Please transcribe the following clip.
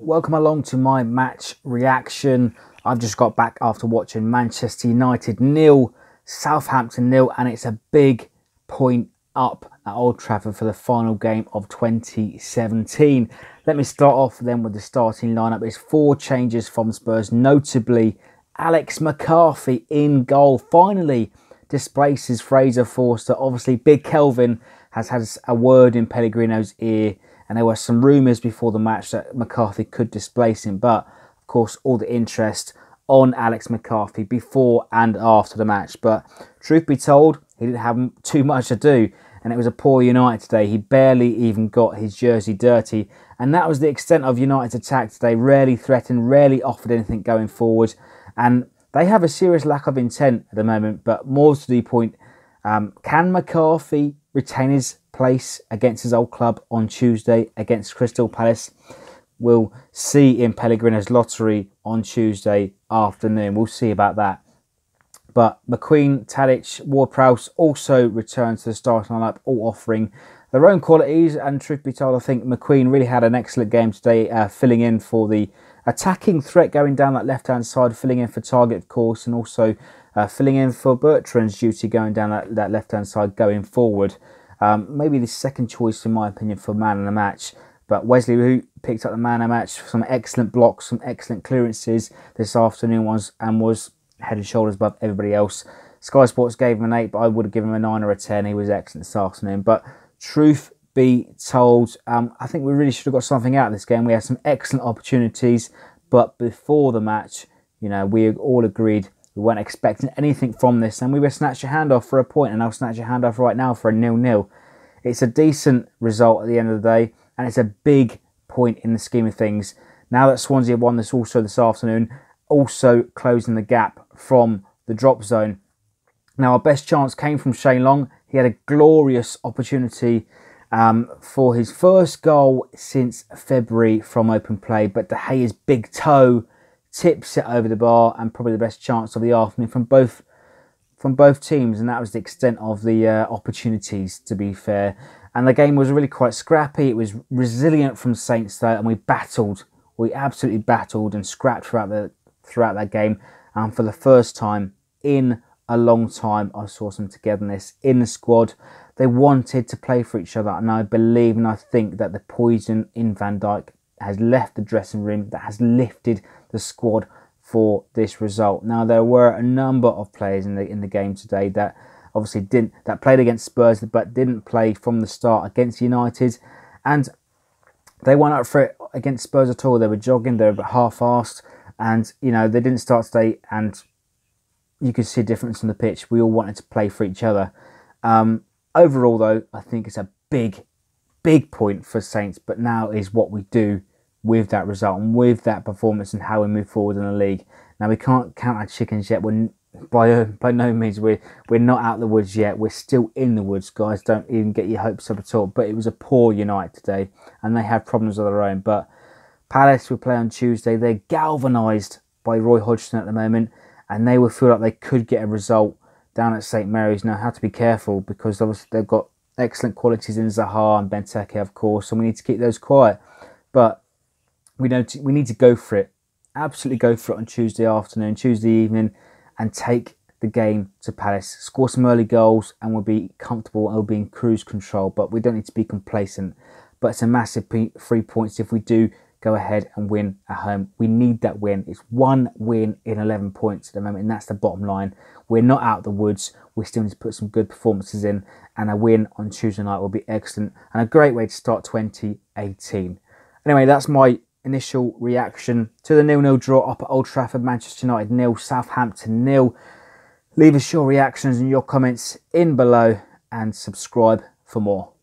welcome along to my match reaction. I've just got back after watching Manchester United 0, Southampton 0, and it's a big point up at Old Trafford for the final game of 2017. Let me start off then with the starting lineup. It's 4 changes from Spurs, notably Alex McCarthy in goal. Finally displaces Fraser Forster. Obviously, Big Kelvin has had a word in Pellegrino's ear, and there were some rumours before the match that McCarthy could displace him. But, of course, all the interest on Alex McCarthy before and after the match. But, truth be told, he didn't have too much to do. And it was a poor United today. He barely even got his jersey dirty. And that was the extent of United's attack today. Rarely threatened, rarely offered anything going forward. And they have a serious lack of intent at the moment. But more to the point, can McCarthy retain his place against his old club on Tuesday against Crystal Palace? We'll see in Pellegrino's lottery on Tuesday afternoon. We'll see about that. But McQueen, Tadic, Ward-Prowse also returned to the starting lineup, all offering their own qualities. And truth be told, I think McQueen really had an excellent game today, filling in for the attacking threat going down that left-hand side, filling in for Target, of course, and also filling in for Bertrand's duty going down that left-hand side going forward. Maybe the second choice, in my opinion, for man of the match. But Wesley, who picked up the man of the match, some excellent blocks, some excellent clearances this afternoon, was head and shoulders above everybody else. Sky Sports gave him an 8, but I would have given him a 9 or a 10. He was excellent this afternoon. But truth be told, I think we really should have got something out of this game. We had some excellent opportunities, but before the match, we all agreed we weren't expecting anything from this, and we were snatched your hand off for a point, and I'll snatch your hand off right now for a 0-0. It's a decent result at the end of the day, and it's a big point in the scheme of things. Now that Swansea have won this also this afternoon, also closing the gap from the drop zone. Now, our best chance came from Shane Long. He had a glorious opportunity for his first goal since February from open play, but De Gea's big toe tips it over the bar, and probably the best chance of the afternoon from both teams, and that was the extent of the opportunities, to be fair. And the game was really quite scrappy. It was resilient from Saints though, and we absolutely battled and scrapped throughout that game. And for the first time in a long time, I saw some togetherness in the squad. They wanted to play for each other, and I believe and I think that the poison in Van Dijk has left the dressing room, that has lifted the squad for this result. Now, there were a number of players in the game today that obviously played against Spurs, but didn't play from the start against United, and they weren't up for it against Spurs at all. They were jogging, they were half-assed, and they didn't start today, and you could see a difference on the pitch. We all wanted to play for each other. Overall, though, I think it's a big point for Saints, but now is what we do with that result and with that performance and how we move forward in the league. Now, we can't count our chickens yet. By no means we're not out of the woods yet. We're still in the woods, guys. Don't even get your hopes up at all. But it was a poor United today, and they have problems of their own. But Palace will play on Tuesday. They're galvanised by Roy Hodgson at the moment, and they will feel like they could get a result down at St Mary's. Now, have to be careful, because obviously they've got excellent qualities in Zaha and Benteke, of course, and we need to keep those quiet. But we need to go for it. Absolutely go for it on Tuesday afternoon, Tuesday evening, and take the game to Palace. Score some early goals, and we'll be comfortable and we'll be in cruise control. But we don't need to be complacent. But it's a massive 3 points if we do go ahead and win at home. We need that win. It's 1 win in 11 points at the moment, and that's the bottom line. We're not out of the woods. We still need to put some good performances in, and a win on Tuesday night will be excellent and a great way to start 2018. Anyway, that's my initial reaction to the 0-0 draw up at Old Trafford. Manchester United 0, Southampton 0. Leave us your reactions and your comments in below, and subscribe for more.